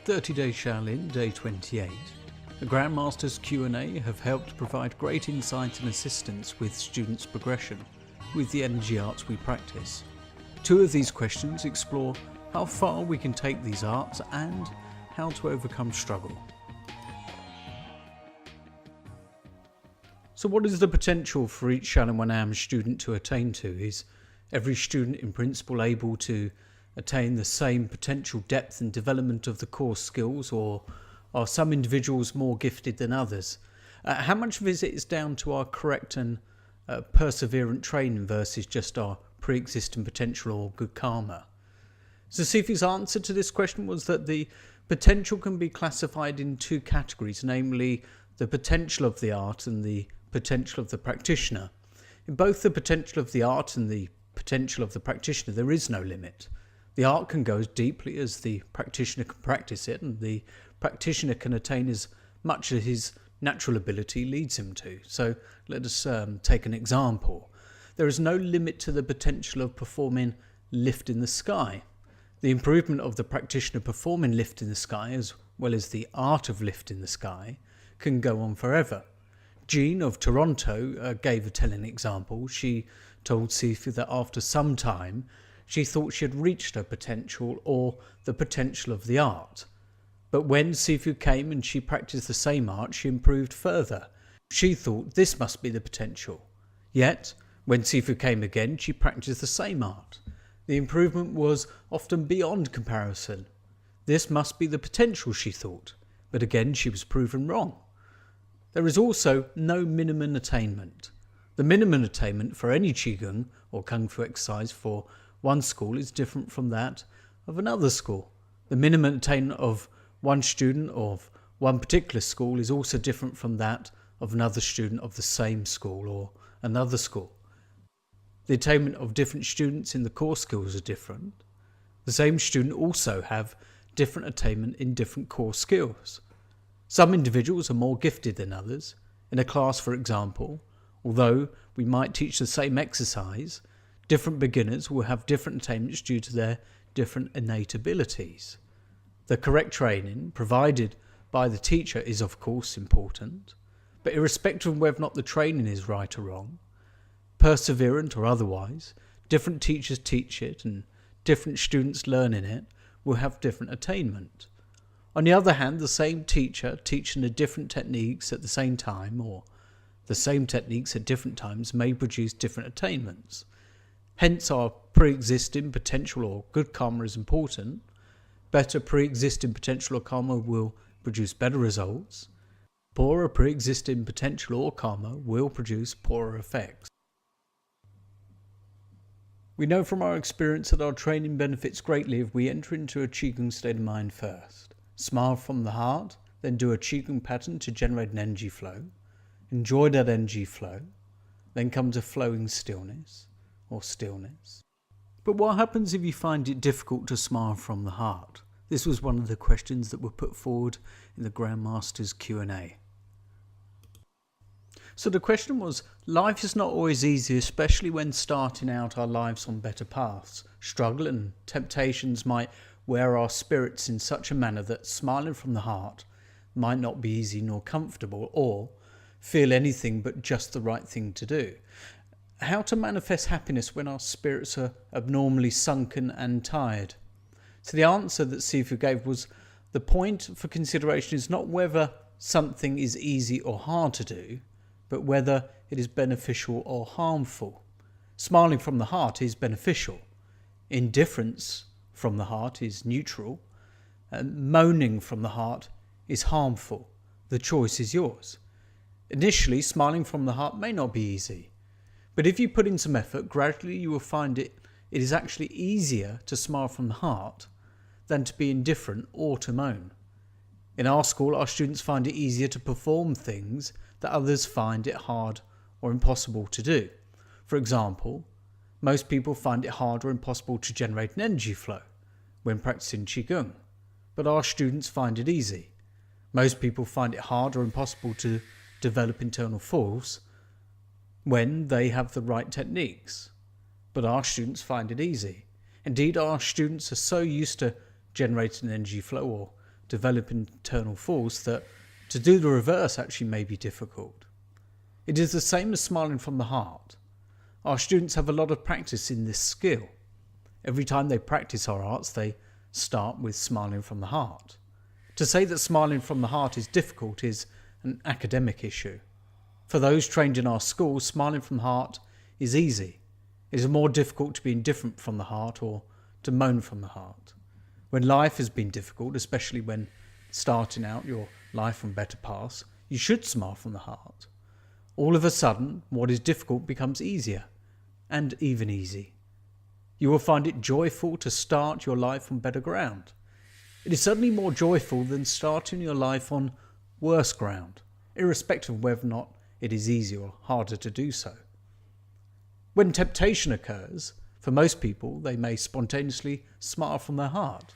30 Days Shaolin, Day 28. The Grandmaster's Q&A have helped provide great insight and assistance with students' progression with the energy arts we practice. Two of these questions explore how far we can take these arts and how to overcome struggle. So what is the potential for each Shaolin 1am student to attain to? Is every student in principle able to attain the same potential depth and development of the core skills, or are some individuals more gifted than others? How much of it is down to our correct and perseverant training versus just our pre-existing potential or good karma? So Sifu's answer to this question was that the potential can be classified in two categories, namely the potential of the art and the potential of the practitioner. In both the potential of the art and the potential of the practitioner, there is no limit. The art can go as deeply as the practitioner can practice it, and the practitioner can attain as much as his natural ability leads him to. So let us take an example. There is no limit to the potential of performing lift in the sky. The improvement of the practitioner performing lift in the sky, as well as the art of lift in the sky, can go on forever. Jean of Toronto gave a telling example. She told Sifu that after some time she thought she had reached her potential, or the potential of the art. But when Sifu came and she practiced the same art, she improved further. She thought this must be the potential. Yet, when Sifu came again, she practiced the same art. The improvement was often beyond comparison. This must be the potential, she thought. But again, she was proven wrong. There is also no minimum attainment. The minimum attainment for any Qigong or Kung Fu exercise for one school is different from that of another school. The minimum attainment of one student of one particular school is also different from that of another student of the same school or another school. The attainment of different students in the core skills are different. The same student also have different attainment in different core skills. Some individuals are more gifted than others. In a class, for example, although we might teach the same exercise, different beginners will have different attainments due to their different innate abilities. The correct training provided by the teacher is of course important, but irrespective of whether or not the training is right or wrong, perseverant or otherwise, different teachers teach it and different students learning it will have different attainment. On the other hand, the same teacher teaching the different techniques at the same time, or the same techniques at different times, may produce different attainments. Hence our pre-existing potential or good karma is important. Better pre-existing potential or karma will produce better results. Poorer pre-existing potential or karma will produce poorer effects. We know from our experience that our training benefits greatly if we enter into a Qigong state of mind first. Smile from the heart, then do a Qigong pattern to generate an energy flow. Enjoy that energy flow, then come to flowing stillness or stillness. But what happens if you find it difficult to smile from the heart? This was one of the questions that were put forward in the Grandmaster's Q&A. So the question was, life is not always easy, especially when starting out our lives on better paths. Struggle and temptations might wear our spirits in such a manner that smiling from the heart might not be easy nor comfortable, or feel anything but just the right thing to do. How to manifest happiness when our spirits are abnormally sunken and tired? So the answer that Sifu gave was, the point for consideration is not whether something is easy or hard to do, but whether it is beneficial or harmful. Smiling from the heart is beneficial. Indifference from the heart is neutral. And moaning from the heart is harmful. The choice is yours. Initially, smiling from the heart may not be easy. But if you put in some effort, gradually you will find it is actually easier to smile from the heart than to be indifferent or to moan. In our school, our students find it easier to perform things that others find it hard or impossible to do. For example, most people find it hard or impossible to generate an energy flow when practicing Qigong, but our students find it easy. Most people find it hard or impossible to develop internal force when they have the right techniques, but our students find it easy. Indeed, our students are so used to generating energy flow or develop internal force that to do the reverse actually may be difficult. It is the same as smiling from the heart. Our students have a lot of practice in this skill. Every time they practice our arts, they start with smiling from the heart. To say that smiling from the heart is difficult is an academic issue. For those trained in our schools, smiling from the heart is easy. It is more difficult to be indifferent from the heart or to moan from the heart. When life has been difficult, especially when starting out your life on better paths, you should smile from the heart. All of a sudden, what is difficult becomes easier, and even easy. You will find it joyful to start your life on better ground. It is certainly more joyful than starting your life on worse ground, irrespective of whether or not it is easier or harder to do so. When temptation occurs, for most people, they may spontaneously smile from their heart.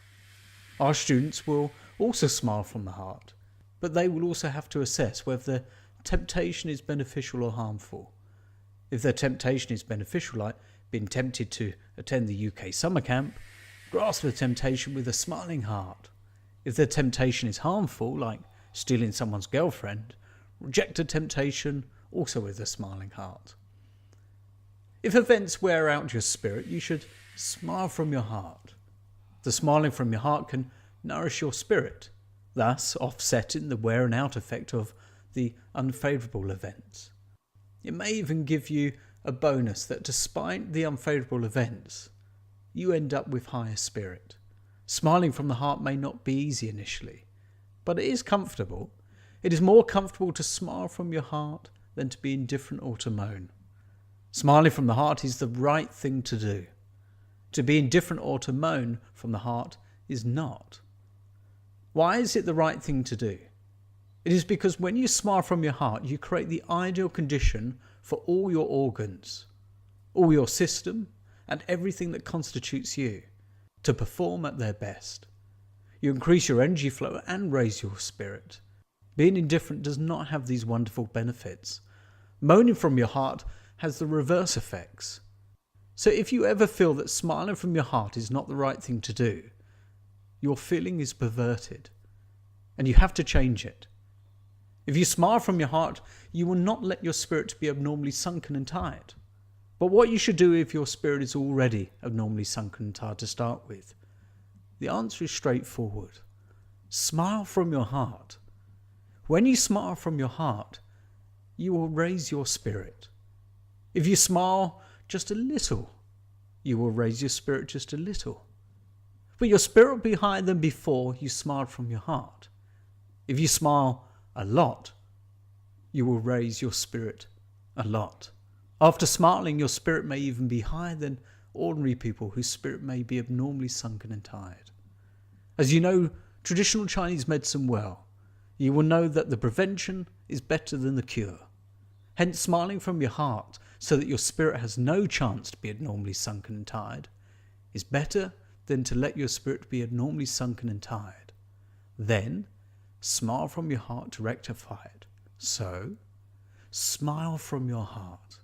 Our students will also smile from the heart, but they will also have to assess whether the temptation is beneficial or harmful. If their temptation is beneficial, like being tempted to attend the UK summer camp, grasp the temptation with a smiling heart. If their temptation is harmful, like stealing someone's girlfriend, reject the temptation also with a smiling heart. If events wear out your spirit, you should smile from your heart. The smiling from your heart can nourish your spirit, thus offsetting the wear and out effect of the unfavourable events. It may even give you a bonus that despite the unfavourable events, you end up with higher spirit. Smiling from the heart may not be easy initially, but it is comfortable. It is more comfortable to smile from your heart than to be indifferent or to moan. Smiling from the heart is the right thing to do. To be indifferent or to moan from the heart is not. Why is it the right thing to do? It is because when you smile from your heart, you create the ideal condition for all your organs, all your system, and everything that constitutes you to perform at their best. You increase your energy flow and raise your spirit. Being indifferent does not have these wonderful benefits. Moaning from your heart has the reverse effects. So if you ever feel that smiling from your heart is not the right thing to do, your feeling is perverted, and you have to change it. If you smile from your heart, you will not let your spirit be abnormally sunken and tired. But what you should do if your spirit is already abnormally sunken and tired to start with? The answer is straightforward. Smile from your heart. When you smile from your heart, you will raise your spirit. If you smile just a little, you will raise your spirit just a little. But your spirit will be higher than before you smiled from your heart. If you smile a lot, you will raise your spirit a lot. After smiling, your spirit may even be higher than ordinary people whose spirit may be abnormally sunken and tired. As you know traditional Chinese medicine well, you will know that the prevention is better than the cure. Hence, smiling from your heart so that your spirit has no chance to be abnormally sunken and tired is better than to let your spirit be abnormally sunken and tired. Then, smile from your heart to rectify it. So, smile from your heart.